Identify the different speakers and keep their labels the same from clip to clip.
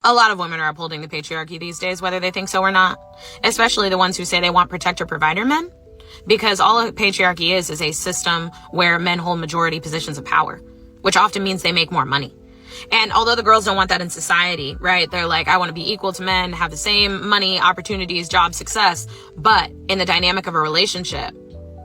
Speaker 1: A lot of women are upholding the patriarchy these days, whether they think so or not, especially the ones who say they want protector provider men, because all a patriarchy is a system where men hold majority positions of power, which often means they make more money. And although the girls don't want that in society, right? They're like, I want to be equal to men, have the same money, opportunities, job, success. But in the dynamic of a relationship,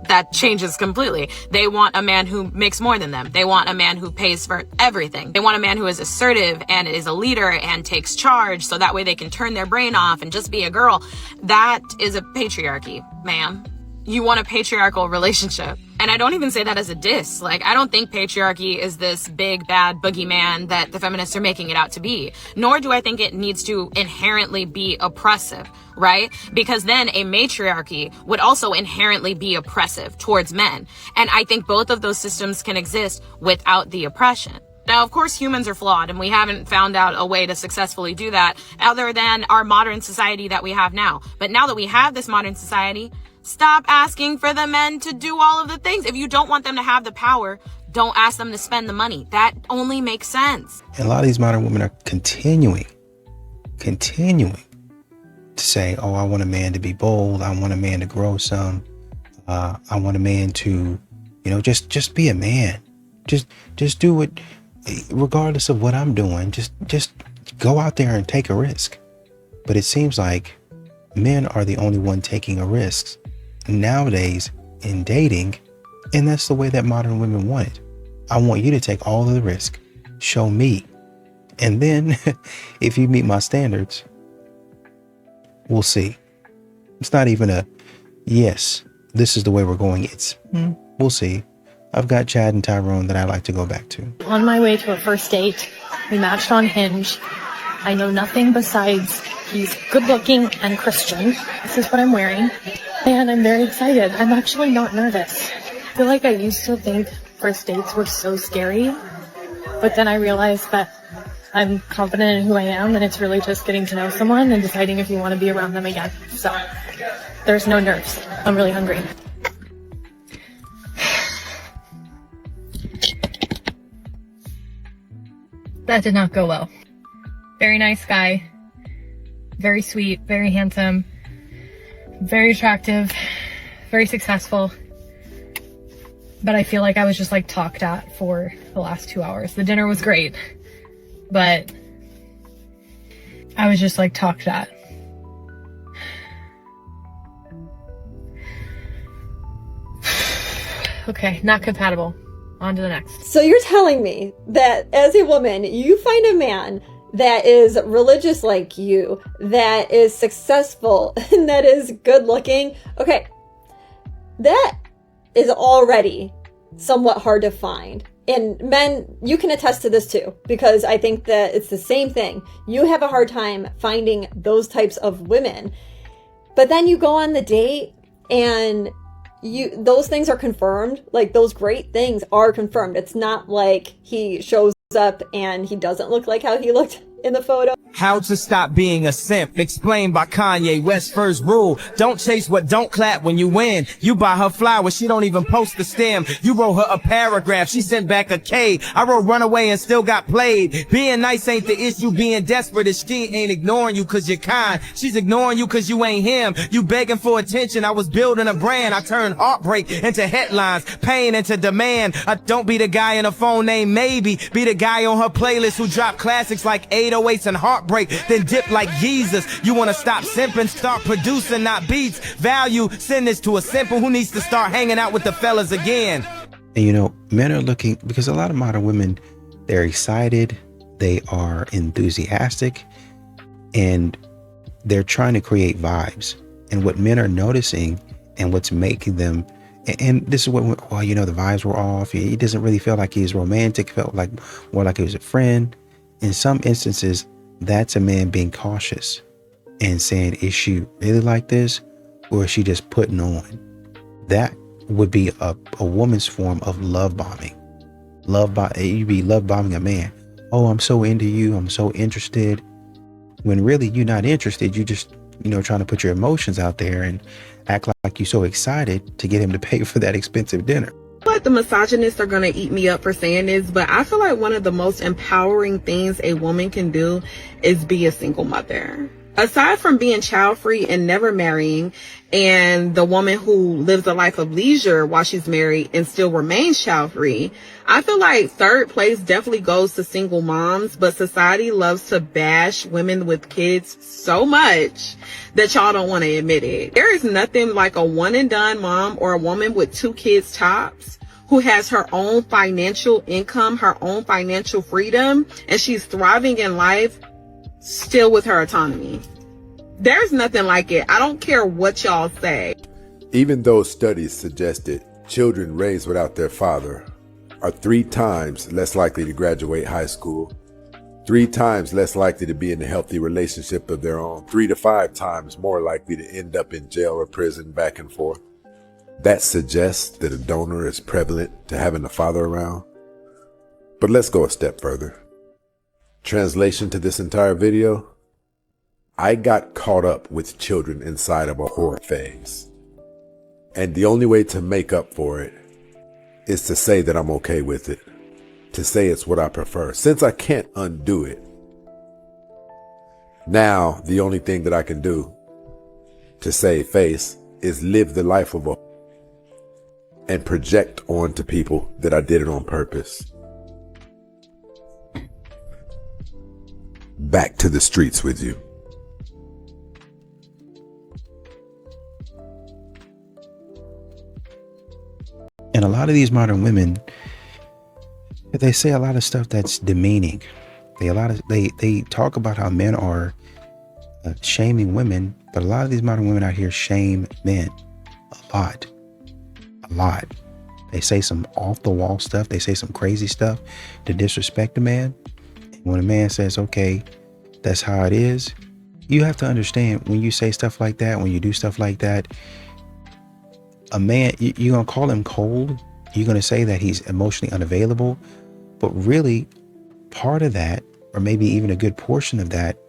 Speaker 1: that changes completely. They want a man who makes more than them. They want a man who pays for everything. They want a man who is assertive and is a leader and takes charge, so that way they can turn their brain off and just be a girl. That is a patriarchy, ma'am. You want a patriarchal relationship. And I don't even say that as a diss. Like, I don't think patriarchy is this big, bad boogeyman that the feminists are making it out to be. Nor do I think it needs to inherently be oppressive, right? Because then a matriarchy would also inherently be oppressive towards men. And I think both of those systems can exist without the oppression. Now, of course, humans are flawed, and we haven't found out a way to successfully do that other than our modern society that we have now. But now that we have this modern society, stop asking for the men to do all of the things. If you don't want them to have the power, don't ask them to spend the money. That only makes sense.
Speaker 2: And a lot of these modern women are continuing to say, oh, I want a man to be bold. I want a man to grow some. I want a man to, just be a man. Just do it regardless of what I'm doing. Just go out there and take a risk. But it seems like men are the only one taking a risk nowadays in dating, and that's the way that modern women want it. I want you to take all of the risk. Show me. And then if you meet my standards, we'll see. It's not even a yes, this is the way we're going. It's we'll see. I've got Chad and Tyrone that I like to go back to.
Speaker 3: On my way to a first date, we matched on Hinge. I know nothing besides he's good looking and Christian. This is what I'm wearing. And I'm very excited. I'm actually not nervous. I feel like I used to think first dates were so scary. But then I realized that I'm confident in who I am, and it's really just getting to know someone and deciding if you want to be around them again. So there's no nerves. I'm really hungry. That did not go well. Very nice guy. Very sweet, very handsome, very attractive, very successful. But I feel like I was just talked at for the last 2 hours. The dinner was great, but I was just talked at. Okay, not compatible. On to the next.
Speaker 4: So you're telling me that as a woman, you find a man that is religious like you, that is successful, and that is good looking. Okay, that is already somewhat hard to find. And men, you can attest to this too, because I think that it's the same thing. You have a hard time finding those types of women. But then you go on the date and those things are confirmed. Those great things are confirmed. It's not like he shows up and he doesn't look like how he looked in the photo.
Speaker 5: How to stop being a simp, explained by Kanye West's first rule. Don't chase what don't clap when you win. You buy her flowers, she don't even post the stem. You wrote her a paragraph, she sent back a K. I wrote runaway and still got played. Being nice ain't the issue, being desperate is she ain't ignoring you cause you're kind. She's ignoring you cause you ain't him. You begging for attention, I was building a brand. I turned heartbreak into headlines, pain into demand. I don't be the guy in a phone named Maybe. Be the guy on her playlist who dropped classics like 808s and Heartbreak, then dip like Jesus. You wanna stop simping, start producing, not beats. Value, send this to a simple who needs to start hanging out with the fellas again.
Speaker 2: And men are looking, because a lot of modern women, they're excited, they are enthusiastic, and they're trying to create vibes. And what men are noticing and what's making them, and this is what, the vibes were off. He doesn't really feel like he's romantic, felt like more like he was a friend. In some instances, that's a man being cautious and saying, is she really like this, or is she just putting on? That would be a woman's form of love bombing. You'd be love bombing a man. Oh, I'm so into you, I'm so interested. When really you're not interested. You just, trying to put your emotions out there and act like you're so excited to get him to pay for that expensive dinner.
Speaker 6: like the misogynists are going to eat me up for saying this, but I feel like one of the most empowering things a woman can do is be a single mother. Aside from being child-free and never marrying, and the woman who lives a life of leisure while she's married and still remains child-free, I feel like third place definitely goes to single moms, but society loves to bash women with kids so much that y'all don't want to admit it. There is nothing like a one-and-done mom or a woman with 2 kids tops who has her own financial income, her own financial freedom, and she's thriving in life still with her autonomy. There's nothing like it. I don't care what y'all say.
Speaker 7: Even though studies suggested children raised without their father are 3 times less likely to graduate high school, 3 times less likely to be in a healthy relationship of their own, 3 to 5 times more likely to end up in jail or prison back and forth, that suggests that a donor is prevalent to having a father around. But let's go a step further. Translation to this entire video: I got caught up with children inside of a horror phase. And the only way to make up for it is to say that I'm okay with it. To say it's what I prefer. Since I can't undo it, now the only thing that I can do to save face is live the life of a and project onto people that I did it on purpose. Back to the streets with you.
Speaker 2: And a lot of these modern women, they say a lot of stuff that's demeaning. They talk about how men are shaming women, but a lot of these modern women out here shame men a lot. They say some off the wall stuff. They say some crazy stuff to disrespect a man. When a man says, okay, that's how it is, you have to understand when you say stuff like that, when you do stuff like that, a man, you're going to call him cold. You're going to say that he's emotionally unavailable. But really, part of that, or maybe even a good portion of that,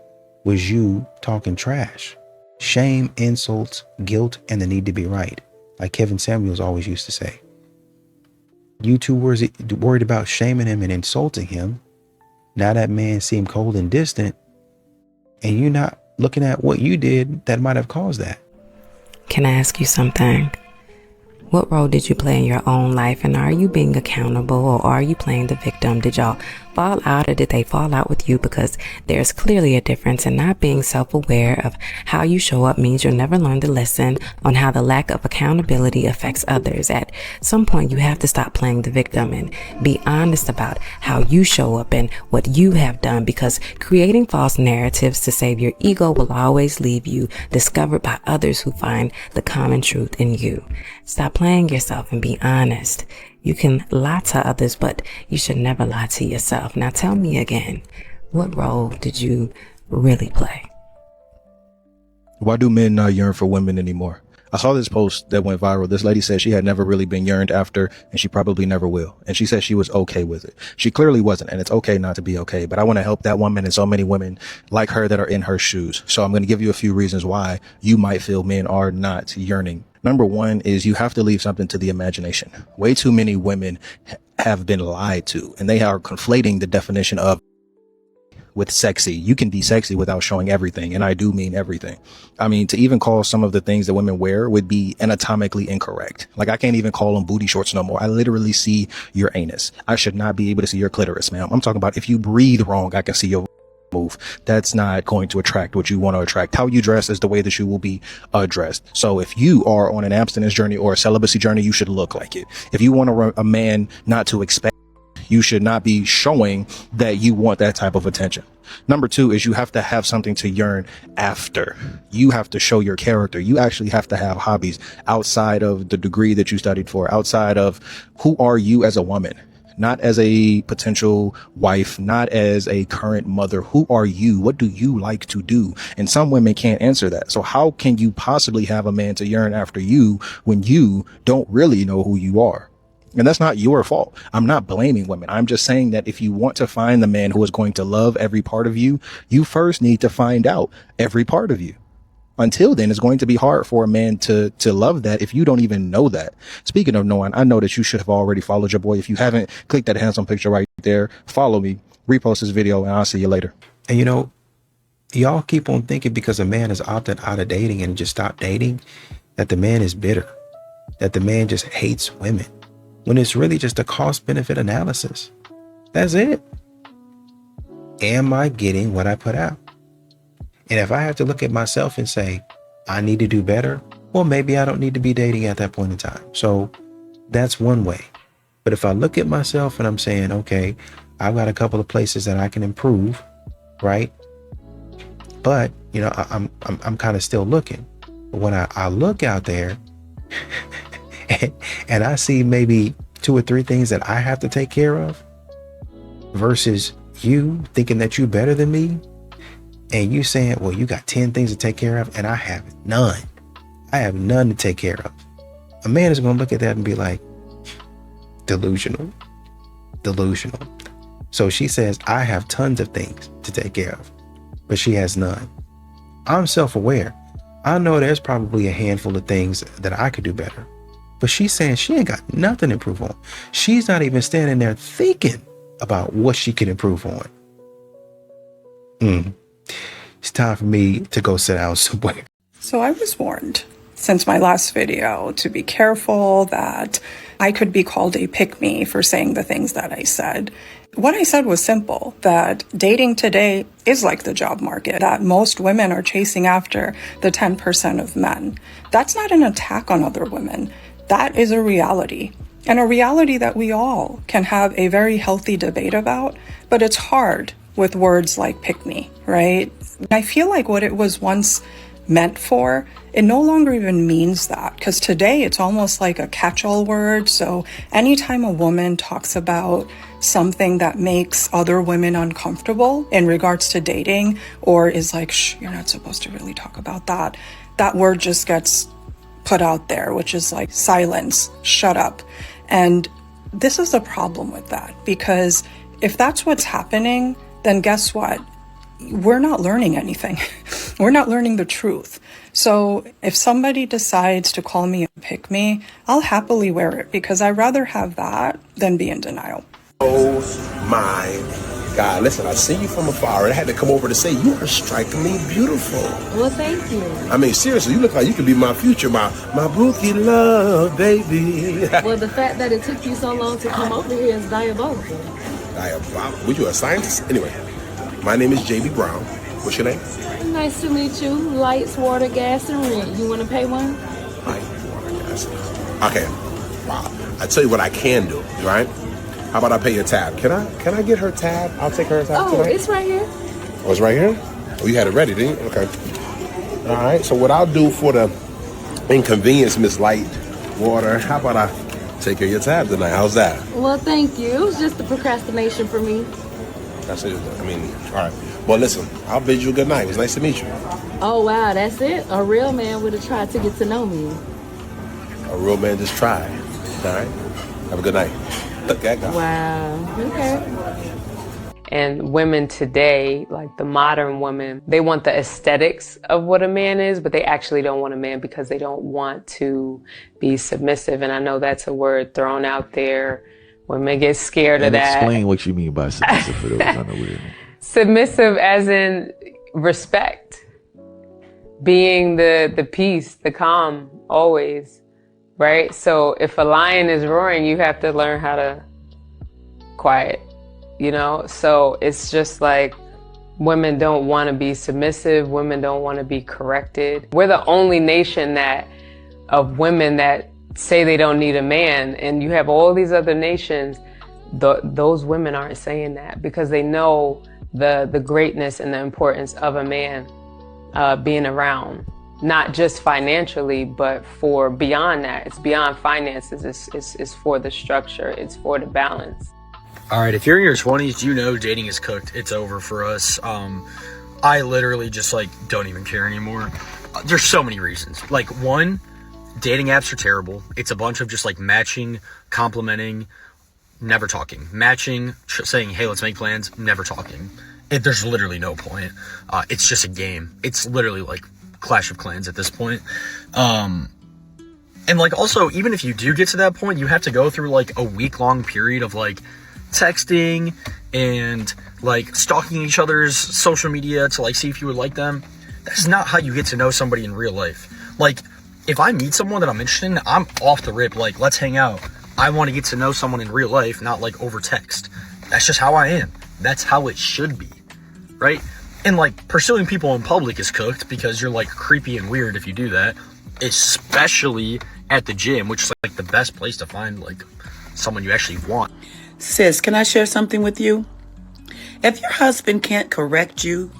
Speaker 2: was you talking trash. Shame, insults, guilt, and the need to be right. Like Kevin Samuels always used to say. You two were worried about shaming him and insulting him. Now that man seemed cold and distant, and you're not looking at what you did that might have caused that.
Speaker 8: Can I ask you something? What role did you play in your own life, and are you being accountable, or are you playing the victim? Did y'all fall out, or did they fall out with you? Because there's clearly a difference, and not being self-aware of how you show up means you'll never learn the lesson on how the lack of accountability affects others. At some point, you have to stop playing the victim and be honest about how you show up and what you have done, because creating false narratives to save your ego will always leave you discovered by others who find the common truth in you. Stop playing yourself and be honest. You can lie to others, but you should never lie to yourself. Now tell me again, what role did you really play?
Speaker 9: Why do men not yearn for women anymore? I saw this post that went viral. This lady said she had never really been yearned after, and she probably never will. And she said she was okay with it. She clearly wasn't, and it's okay not to be okay. But I want to help that woman and so many women like her that are in her shoes. So I'm going to give you a few reasons why you might feel men are not yearning. Number one is you have to leave something to the imagination. Way too many women have been lied to, and they are conflating the definition of with sexy. You can be sexy without showing everything, and I do mean everything. I mean, to even call some of the things that women wear would be anatomically incorrect. Like, I can't even call them booty shorts no more. I literally see your anus. I should not be able to see your clitoris, ma'am. I'm talking about if you breathe wrong, I can see your move. That's not going to attract what you want to attract. How you dress is the way that you will be addressed. So if you are on an abstinence journey or a celibacy journey, you should look like it. If you want a man not to expect, you should not be showing that you want that type of attention. Number two is you have to have something to yearn after. You have to show your character. You actually have to have hobbies outside of the degree that you studied for, outside of who are you as a woman, not as a potential wife, not as a current mother. Who are you? What do you like to do? And some women can't answer that. So how can you possibly have a man to yearn after you when you don't really know who you are? And that's not your fault. I'm not blaming women. I'm just saying that if you want to find the man who is going to love every part of you, you first need to find out every part of you. Until then, it's going to be hard for a man to love that if you don't even know that. Speaking of knowing, I know that you should have already followed your boy. If you haven't, click that handsome picture right there. Follow me, repost this video, and I'll see you later.
Speaker 2: And you know, y'all keep on thinking because a man is opted out of dating and just stopped dating, that the man is bitter, that the man just hates women, when it's really just a cost-benefit analysis. That's it. Am I getting what I put out? And if I have to look at myself and say, I need to do better, well, maybe I don't need to be dating at that point in time. So that's one way. But if I look at myself and I'm saying, okay, I've got a couple of places that I can improve, right? But, you know, I'm kind of still looking. But when I look out there and I see maybe 2 or 3 things that I have to take care of versus you thinking that you're better than me, and you saying, well, you got 10 things to take care of and I have none. I have none to take care of. A man is going to look at that and be like, delusional. So she says, I have tons of things to take care of, but she has none. I'm self-aware. I know there's probably a handful of things that I could do better, but she's saying she ain't got nothing to improve on. She's not even standing there thinking about what she can improve on. It's time for me to go sit down somewhere.
Speaker 10: So I was warned since my last video to be careful that I could be called a pick-me for saying the things that I said. What I said was simple, that dating today is like the job market, that most women are chasing after the 10% of men. That's not an attack on other women. That is a reality, and a reality that we all can have a very healthy debate about, but it's hard with words like pick me, right? I feel like what it was once meant for, it no longer even means that, because today it's almost like a catch-all word. So anytime a woman talks about something that makes other women uncomfortable in regards to dating, or is like, shh, you're not supposed to really talk about that, that word just gets put out there, which is like silence, shut up. And this is the problem with that, because if that's what's happening, then guess what? We're not learning anything. We're not learning the truth. So if somebody decides to call me a pick me, I'll happily wear it, because I'd rather have that than be in denial.
Speaker 11: Oh my God. Listen, I see you from afar and I had to come over to say you are strikingly beautiful.
Speaker 12: Well, thank you.
Speaker 11: I mean, seriously, you look like you could be my future, my brookie love, baby.
Speaker 12: Well, the fact that it took you so long to come over here is diabolical.
Speaker 11: Diabolical? Were you a scientist? Anyway, my name is JB Brown. What's your name?
Speaker 12: Nice to meet you. Lights, water, gas, and rent. You want to pay one?
Speaker 11: Light, water, gas. Okay. Wow. I tell you what I can do, right? How about I pay your tab? Can I get her tab? I'll take her tab tonight.
Speaker 12: It's right here.
Speaker 11: Oh, it's right here? Oh, you had it ready, didn't you? Okay. All right. So what I'll do for the inconvenience, Miss Light, water, how about I take care of your tab tonight? How's that?
Speaker 12: Well, thank you. It was just the procrastination for me.
Speaker 11: That's it. I mean, all right. Well, listen, I'll bid you a good night. It was nice to meet you.
Speaker 12: Oh, wow. That's it? A real man would have tried to get to know me.
Speaker 11: A real man just tried. All right. Have a good night. Look, that guy.
Speaker 12: Wow. Okay.
Speaker 13: And women today, like the modern women, they want the aesthetics of what a man is, but they actually don't want a man because they don't want to be submissive. And I know that's a word thrown out there. Women get scared of that.
Speaker 14: Explain what you mean by submissive for those unaware.
Speaker 13: Submissive as in respect. Being the peace, the calm, always. Right? So if a lion is roaring, you have to learn how to quiet, you know? So it's just like women don't want to be submissive. Women don't want to be corrected. We're the only nation of women that say they don't need a man. And you have all these other nations, those women aren't saying that because they know the greatness and the importance of a man being around. Not just financially, but for beyond that. It's beyond finances. It's for the structure. It's for the balance.
Speaker 15: All right, if you're in your 20s, you know dating is cooked. It's over for us. I literally just don't even care anymore. There's so many reasons. Like, one, dating apps are terrible. It's a bunch of just matching, complimenting, never talking. Matching, saying, hey, let's make plans, never talking. There's literally no point. It's just a game. It's literally Clash of Clans at this point. And like, also, even if you do get to that point, you have to go through like a week-long period of like texting and like stalking each other's social media to like see if you would like them. That's not how you get to know somebody in real life. Like, if I meet someone that I'm interested in, I'm off the rip, like, let's hang out. I want to get to know someone in real life, not like over text. That's just how I am. That's how it should be, right? And like, pursuing people in public is cooked because you're like creepy and weird if you do that, especially at the gym, which is like the best place to find like someone you actually want.
Speaker 16: Sis, can I share something with you? If your husband can't correct you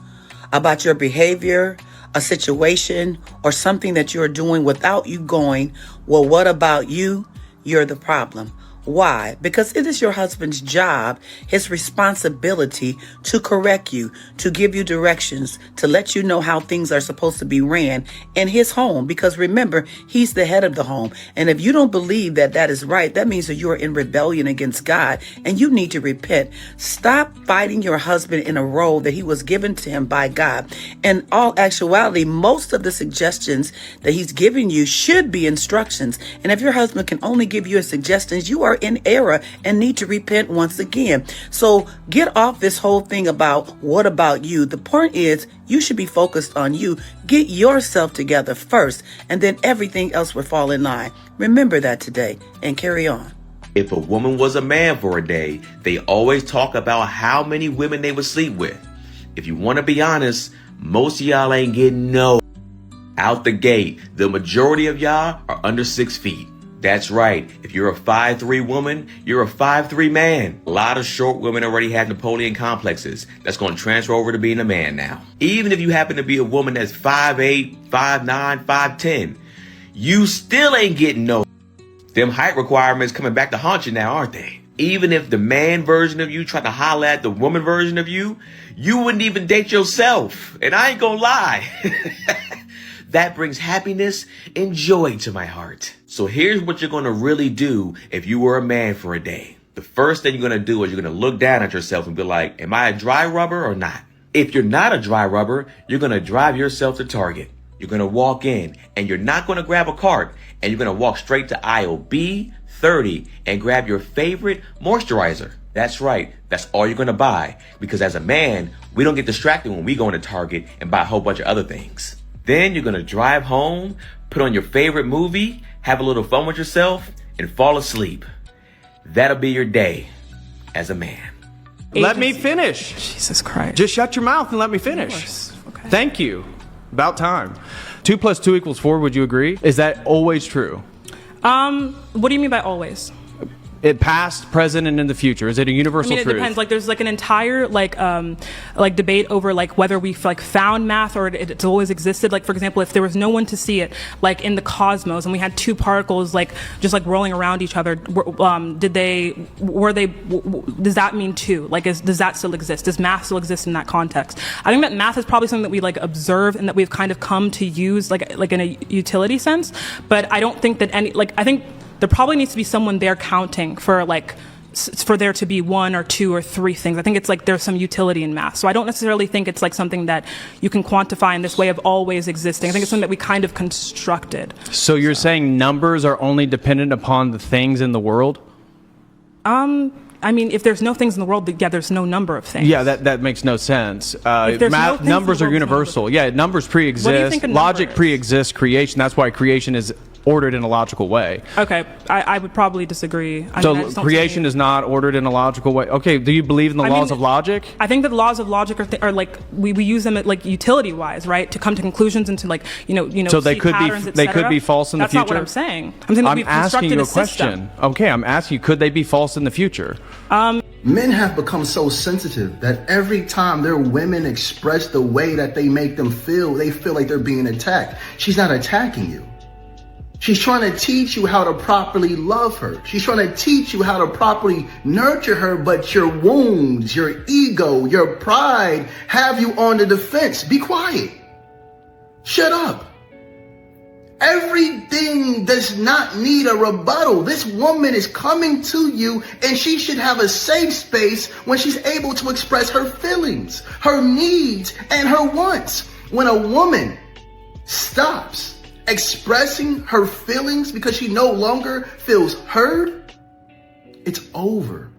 Speaker 16: about your behavior, a situation, or something that you're doing without you going, well, what about you? You're the problem. Why? Because it is your husband's job, his responsibility to correct you, to give you directions, to let you know how things are supposed to be ran in his home. Because remember, he's the head of the home. And if you don't believe that that is right, that means that you are in rebellion against God and you need to repent. Stop fighting your husband in a role that he was given to him by God. In all actuality, most of the suggestions that he's giving you should be instructions. And if your husband can only give you suggestions, you are in error and need to repent once again. So get off this whole thing about what about you. The point is you should be focused on you. Get yourself together first, and then everything else will fall in line. Remember that today and carry on.
Speaker 17: If a woman was a man for a day, they always talk about how many women they would sleep with. If you want to be honest, most of y'all ain't getting no out the gate. The majority of y'all are under 6 feet. That's right. If you're a 5'3" woman, you're a 5'3" man. A lot of short women already have Napoleon complexes. That's going to transfer over to being a man now. Even if you happen to be a woman that's 5'8", 5'9", 5'10", you still ain't getting no. Them height requirements coming back to haunt you now, aren't they? Even if the man version of you tried to holler at the woman version of you, you wouldn't even date yourself. And I ain't gonna lie. That brings happiness and joy to my heart. So here's what you're going to really do if you were a man for a day. The first thing you're going to do is you're going to look down at yourself and be like, am I a dry rubber or not? If you're not a dry rubber, you're going to drive yourself to Target. You're going to walk in and you're not going to grab a cart, and you're going to walk straight to aisle B30 and grab your favorite moisturizer. That's right. That's all you're going to buy, because as a man, we don't get distracted when we go into Target and buy a whole bunch of other things. Then you're going to drive home, put on your favorite movie, have a little fun with yourself, and fall asleep. That'll be your day as a man.
Speaker 18: Let me finish.
Speaker 16: Jesus Christ.
Speaker 18: Just shut your mouth and let me finish. Okay. Thank you. About time. 2 + 2 = 4, would you agree? Is that always true?
Speaker 19: What do you mean by always?
Speaker 18: It past, present, and in the future. Is it a universal truth?
Speaker 19: It depends. Like, there's like an entire like debate over like whether we've like found math or it's always existed. Like, for example, if there was no one to see it, like in the cosmos, and we had two particles like just like rolling around each other, does that mean two? Like, does that still exist? Does math still exist in that context? I think that math is probably something that we like observe and that we've kind of come to use like in a utility sense. But I don't think that I think there probably needs to be someone there counting for there to be 1 or 2 or 3 things. I think it's like there's some utility in math. So I don't necessarily think it's like something that you can quantify in this way of always existing. I think it's something that we kind of constructed.
Speaker 18: So you're saying numbers are only dependent upon the things in the world?
Speaker 19: I mean, if there's no things in the world, yeah, there's no number of things.
Speaker 18: Yeah, that makes no sense. Numbers are universal. Yeah, numbers pre-exist.
Speaker 19: What do you think a number
Speaker 18: Logic pre-exists creation. That's why creation is ordered in a logical way.
Speaker 19: Okay, I would probably disagree.
Speaker 18: Creation is not ordered in a logical way. Okay, do you believe in the laws of logic?
Speaker 19: I think that the laws of logic are like we use them like utility wise, right, to come to conclusions and to like you know.
Speaker 18: So they could be false in the future.
Speaker 19: That's not what I'm saying. I'm saying that we've
Speaker 18: asking you a
Speaker 19: question.
Speaker 18: Okay, I'm asking you, could they be false in the future?
Speaker 20: Men have become so sensitive that every time their women express the way that they make them feel, they feel like they're being attacked. She's not attacking you. She's trying to teach you how to properly love her. She's trying to teach you how to properly nurture her, but your wounds, your ego, your pride have you on the defense. Be quiet. Shut up. Everything does not need a rebuttal. This woman is coming to you, and she should have a safe space when she's able to express her feelings, her needs, and her wants. When a woman stops expressing her feelings because she no longer feels heard, it's over.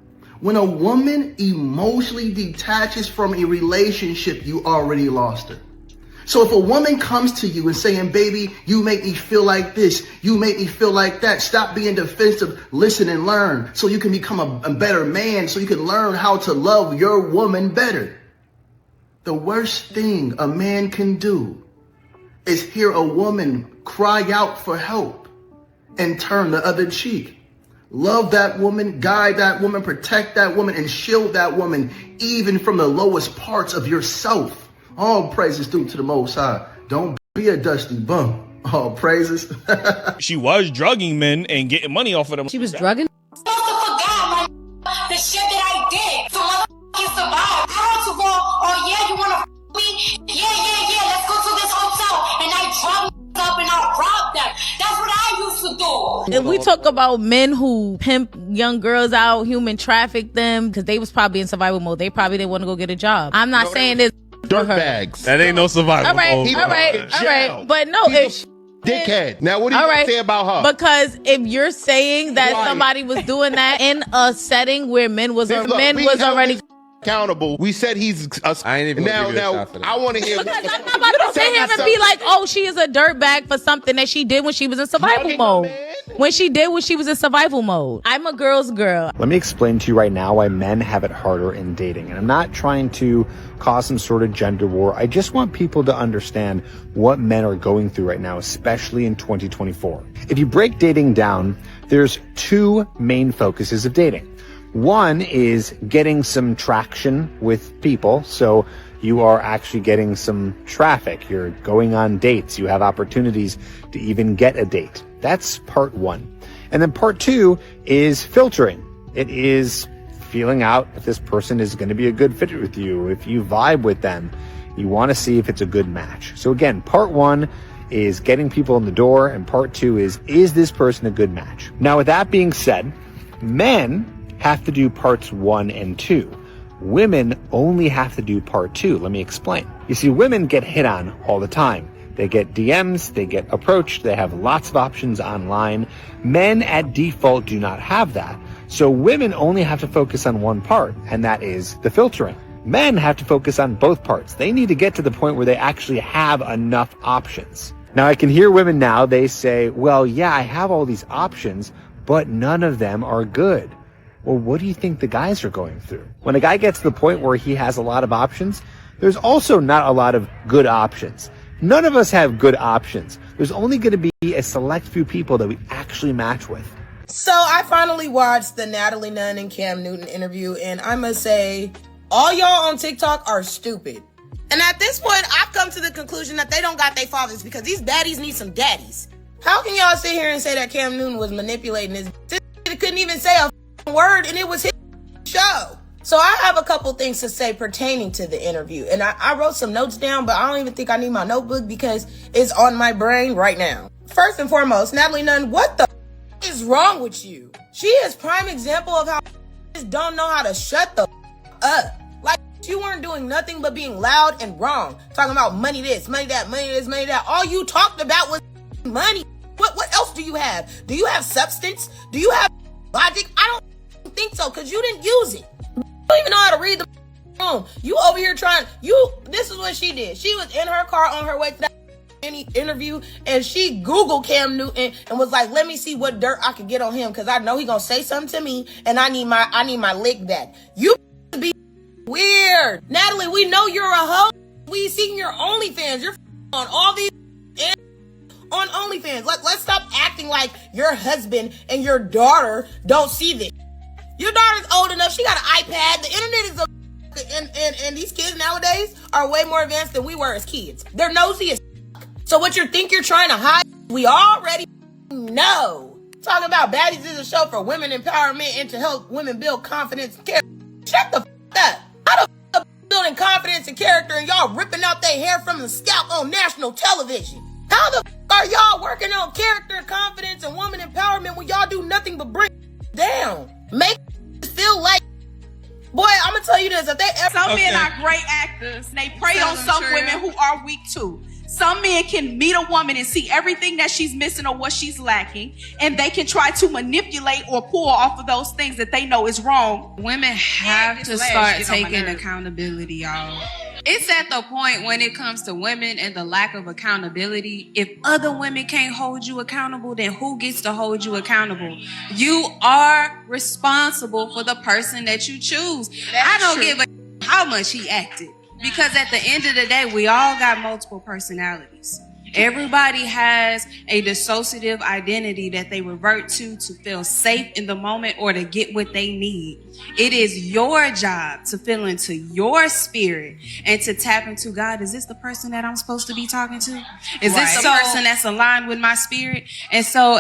Speaker 20: When a woman emotionally detaches from a relationship, you already lost her. So if a woman comes to you and saying, baby, you make me feel like this, you make me feel like that, stop being defensive, listen and learn so you can become a better man, so you can learn how to love your woman better. The worst thing a man can do is hear a woman cry out for help and turn the other cheek. Love that woman, guide that woman, protect that woman, and shield that woman even from the lowest parts of yourself. All praises due to the Most High. Don't be a dusty bum. All praises.
Speaker 21: She was drugging men and getting money off of them.
Speaker 22: She was drugging?
Speaker 23: The shit that I did. So motherfuckers survive. I had to go, oh yeah, you wanna me? Yeah, let's go to this hotel. And I drug up and I robbed them. That's what I used to do.
Speaker 22: If we talk about men who pimp young girls out, human traffic them, because they was probably in survival mode. They probably didn't want to go get a job. I'm not saying this.
Speaker 14: Dirt bags.
Speaker 21: That ain't no survival.
Speaker 22: All right. But no, if
Speaker 14: dickhead. Now, what do you say about her?
Speaker 22: Because if you're saying that somebody was doing that in a setting where men was already
Speaker 14: accountable, we said he's.
Speaker 21: I ain't even
Speaker 14: now. I want to hear.
Speaker 22: Because I'm not about to sit here and be like, oh, she is a dirtbag for something that she did when she was in survival mode. When she was in survival mode. I'm a girl's girl.
Speaker 24: Let me explain to you right now why men have it harder in dating. And I'm not trying to cause some sort of gender war. I just want people to understand what men are going through right now, especially in 2024. If you break dating down, there's two main focuses of dating. One is getting some traction with people. So you are actually getting some traffic. You're going on dates. You have opportunities to even get a date. That's part one. And then part two is filtering. It is feeling out if this person is going to be a good fit with you. If you vibe with them, you want to see if it's a good match. So again, part one is getting people in the door. And part two is this person a good match? Now, with that being said, men have to do parts 1 and 2. Women only have to do part 2. Let me explain. You see, women get hit on all the time. They get DMs, they get approached, they have lots of options online. Men at default do not have that. So women only have to focus on one part, and that is the filtering. Men have to focus on both parts. They need to get to the point where they actually have enough options. Now, I can hear women now, they say, well, yeah, I have all these options, but none of them are good. Well, what do you think the guys are going through? When a guy gets to the point where he has a lot of options, there's also not a lot of good options. None of us have good options. There's only going to be a select few people that we actually match with.
Speaker 25: So I finally watched the Natalie Nunn and Cam Newton interview, and I must say, all y'all on TikTok are stupid. And at this point, I've come to the conclusion that they don't got their fathers because these baddies need some daddies. How can y'all sit here and say that Cam Newton was manipulating his... He couldn't even say a word, and it was his show. So I have a couple things to say pertaining to the interview. And I wrote some notes down, but I don't even think I need my notebook because it's on my brain right now. First and foremost, Natalie Nunn, what the is wrong with you? She is prime example of how just don't know how to shut the up. Like, you weren't doing nothing but being loud and wrong. Talking about money this, money that, money this, money that. All you talked about was money. What else do you have? Do you have substance? Do you have logic? I don't think so, because you didn't use it. You don't even know how to read the room. You over here this is what she did. She was in her car on her way to that interview, and she Googled Cam Newton and was like, let me see what dirt I could get on him, because I know he gonna say something to me, and I need my lick back. You be weird. Natalie, we know you're a hoe. We seen your OnlyFans. You're on all these on OnlyFans. Let's stop acting like your husband and your daughter don't see this. Your daughter's old enough. She got an iPad. The internet is and these kids nowadays are way more advanced than we were as kids. They're nosy as So what you think you're trying to hide, we already know. Talking about Baddies is a show for women empowerment and to help women build confidence and character. Shut the up. How the f building confidence and character and y'all ripping out their hair from the scalp on national television? How the f are y'all working on character, confidence, and woman empowerment when y'all do nothing but bring down? Make feel like, boy, I'm gonna tell you this. If they ever
Speaker 26: some men are great actors. They prey on some women who are weak too.
Speaker 1: Some men can meet a woman and see everything that she's missing or what she's lacking, and they can try to manipulate or pull off of those things that they know is wrong.
Speaker 3: Women have to start taking accountability, y'all. It's at the point when it comes to women and the lack of accountability. If other women can't hold you accountable, then who gets to hold you accountable? You are responsible for the person that you choose. I don't give a how much he acted. Because at the end of the day, we all got multiple personalities. Everybody has a dissociative identity that they revert to feel safe in the moment or to get what they need. It is your job to feel into your spirit and to tap into God. Is this the person that I'm supposed to be talking to? Is this the person that's aligned with my spirit? And so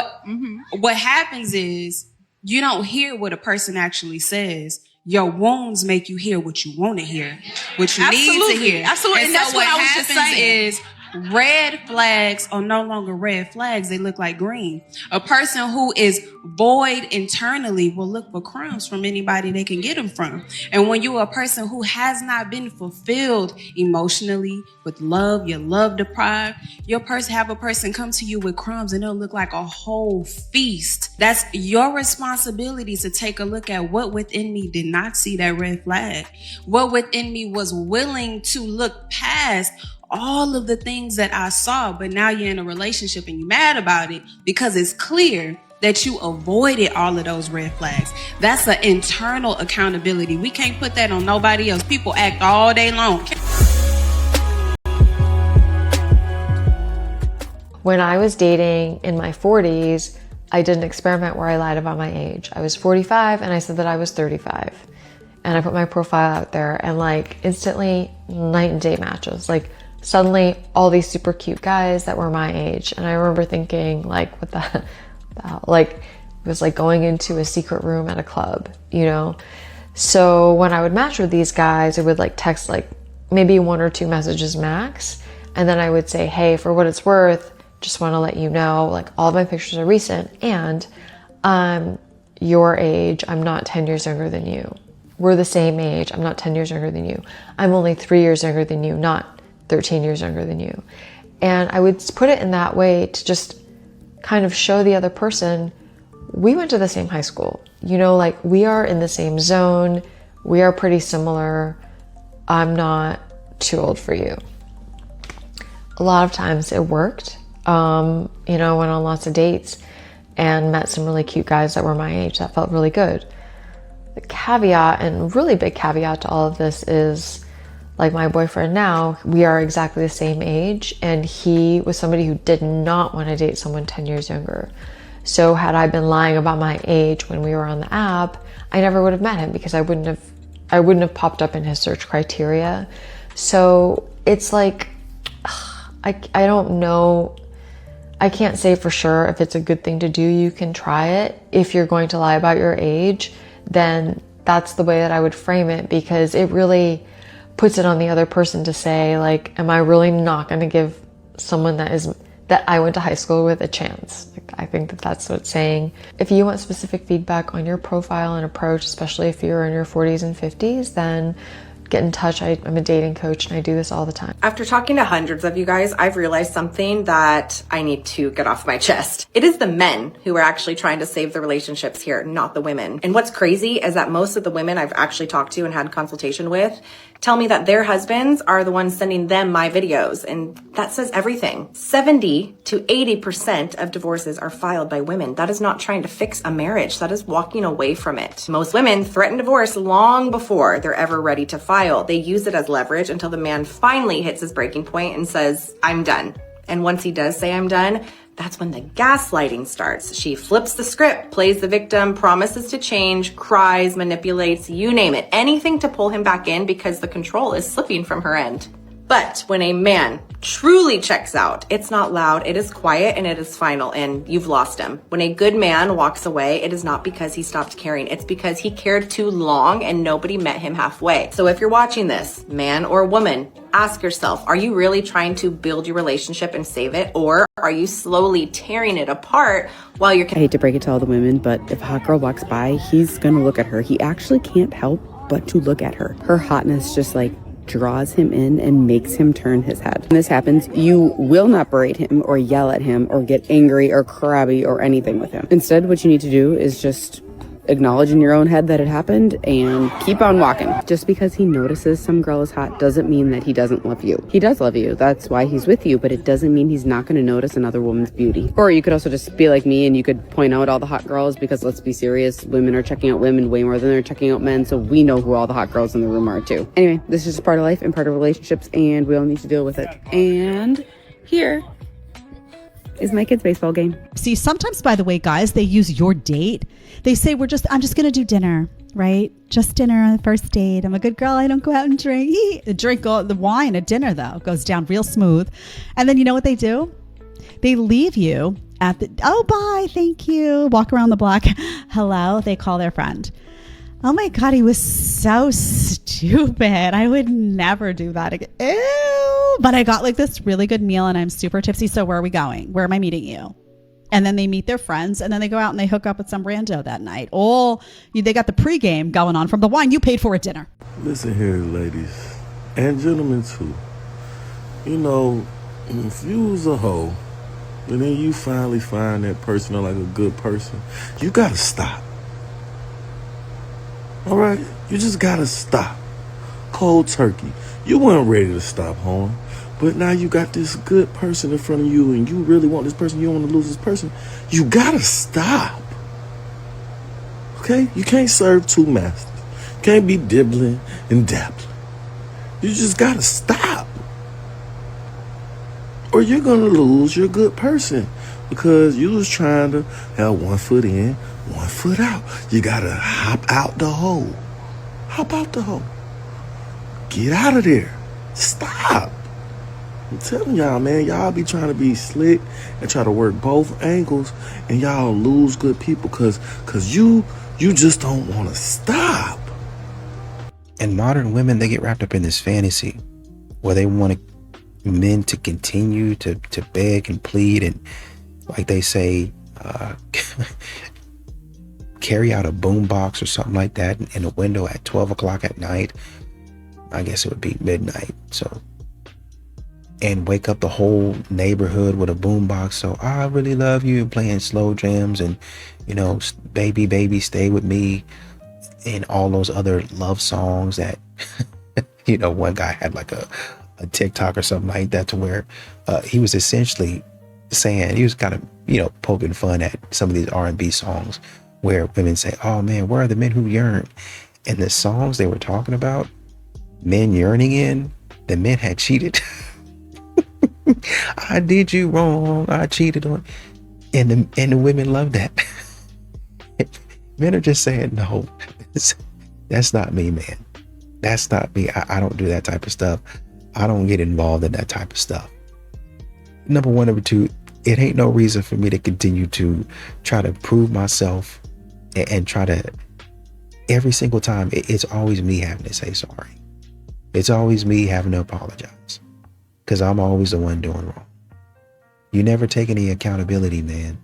Speaker 3: what happens is you don't hear what a person actually says. Your wounds make you hear what you want to hear, what you need to hear.
Speaker 1: Absolutely.
Speaker 3: And
Speaker 1: that's
Speaker 3: so
Speaker 1: what I was just saying.
Speaker 3: is red flags are no longer red flags. They look like green. A person who is void internally will look for crumbs from anybody they can get them from. And when you're a person who has not been fulfilled emotionally with love, you're love deprived, have a person come to you with crumbs and it'll look like a whole feast. That's your responsibility to take a look at what within me did not see that red flag. What within me was willing to look past all of the things that I saw, but now you're in a relationship and you're mad about it because it's clear that you avoided all of those red flags. That's an internal accountability. We can't put that on nobody else. People act all day long.
Speaker 4: When I was dating in my 40s, I did an experiment where I lied about my age. I was 45 and I said that I was 35. And I put my profile out there and instantly night and day matches. Suddenly all these super cute guys that were my age. And I remember thinking what the hell? It was like going into a secret room at a club, So when I would match with these guys, I would text maybe 1 or 2 messages max. And then I would say, hey, for what it's worth, just want to let you know, all of my pictures are recent and I'm your age. I'm not 10 years younger than you. We're the same age. I'm not 10 years younger than you. I'm only 3 years younger than you, not 13 years younger than you. And I would put it in that way to just kind of show the other person, we went to the same high school. We are in the same zone. We are pretty similar. I'm not too old for you. A lot of times it worked. Went on lots of dates and met some really cute guys that were my age. That felt really good. The caveat, and really big caveat to all of this, is my boyfriend now, we are exactly the same age, and he was somebody who did not want to date someone 10 years younger. So had I been lying about my age when we were on the app, I never would have met him because I wouldn't have popped up in his search criteria. So it's I don't know. I can't say for sure if it's a good thing to do. You can try it. If you're going to lie about your age, then that's the way that I would frame it, because it really puts it on the other person to say, am I really not going to give someone that I went to high school with a chance? I think that's what it's saying. If you want specific feedback on your profile and approach, especially if you're in your 40s and 50s, then get in touch. I'm a dating coach and I do this all the time.
Speaker 5: After talking to hundreds of you guys, I've realized something that I need to get off my chest. It is the men who are actually trying to save the relationships here, not the women. And what's crazy is that most of the women I've actually talked to and had consultation with tell me that their husbands are the ones sending them my videos. And that says everything. 70 to 80% of divorces are filed by women. That is not trying to fix a marriage. That is walking away from it. Most women threaten divorce long before they're ever ready to file. They use it as leverage until the man finally hits his breaking point and says, I'm done. And once he does say I'm done, that's when the gaslighting starts. She flips the script, plays the victim, promises to change, cries, manipulates, you name it. Anything to pull him back in because the control is slipping from her end. But when a man truly checks out, it's not loud, it is quiet, and it is final, and you've lost him. When a good man walks away, it is not because he stopped caring. It's because he cared too long and nobody met him halfway. So if you're watching this, man or woman, ask yourself, are you really trying to build your relationship and save it? Or are you slowly tearing it apart while you're...
Speaker 6: I hate to break it to all the women, but if a hot girl walks by, he's gonna look at her. He actually can't help but to look at her. Her hotness just draws him in and makes him turn his head. When this happens, you will not berate him or yell at him or get angry or crabby or anything with him. Instead, what you need to do is just acknowledge in your own head that it happened and keep on walking. Just because he notices some girl is hot doesn't mean that he doesn't love you. He does love you. That's why he's with you, but it doesn't mean he's not going to notice another woman's beauty. Or you could also just be like me and you could point out all the hot girls, because let's be serious, women are checking out women way more than they're checking out men, so we know who all the hot girls in the room are too. Anyway, this is just part of life and part of relationships, and we all need to deal with it. And here is my kid's baseball game.
Speaker 2: See, sometimes, by the way, guys, they use your date. They say, I'm just going to do dinner, right? Just dinner on the first date. I'm a good girl. I don't go out and drink. The wine at dinner, though, goes down real smooth. And then you know what they do? They leave you at bye, thank you. Walk around the block. Hello. They call their friend. Oh my God, he was so stupid. I would never do that again. Ew. But I got like this really good meal and I'm super tipsy. So where are we going? Where am I meeting you? And then they meet their friends and then they go out and they hook up with some rando that night. They got the pregame going on from the wine you paid for at dinner.
Speaker 7: Listen here, ladies and gentlemen too. You know, if you was a hoe and then you finally find that person or like a good person, you gotta stop. All right, you just gotta stop. Cold turkey. You weren't ready to stop, homie. But now you got this good person in front of you and you really want this person, you don't want to lose this person. You gotta stop. Okay? You can't serve two masters. You can't be dibbling and dabbling. You just gotta stop. Or you're gonna lose your good person because you was trying to have one foot in, one foot out. You gotta hop out the hole. Hop out the hole. Get out of there. Stop. I'm telling y'all, man, y'all be trying to be slick and try to work both angles and y'all lose good people cause you just don't want to stop.
Speaker 8: And modern women, they get wrapped up in this fantasy where they want men to continue to beg and plead and, like they say, carry out a boombox or something like that in a window at 12 o'clock at night. I guess it would be midnight. So, and wake up the whole neighborhood with a boombox. So I really love you, playing slow jams and, you know, baby, stay with me, and all those other love songs that, you know, one guy had like a TikTok or something like that to where he was essentially saying, he was kind of, you know, poking fun at some of these R&B songs where women say, oh man, where are the men who yearn? And the songs they were talking about, men yearning in, the men had cheated. I did you wrong. I cheated on, and the women love that. Men are just saying, no, that's not me, man. That's not me. I don't do that type of stuff. I don't get involved in that type of stuff. Number one. Number two, it ain't no reason for me to continue to try to prove myself and try to, every single time, it's always me having to say sorry. It's always me having to apologize because I'm always the one doing wrong. You never take any accountability, man.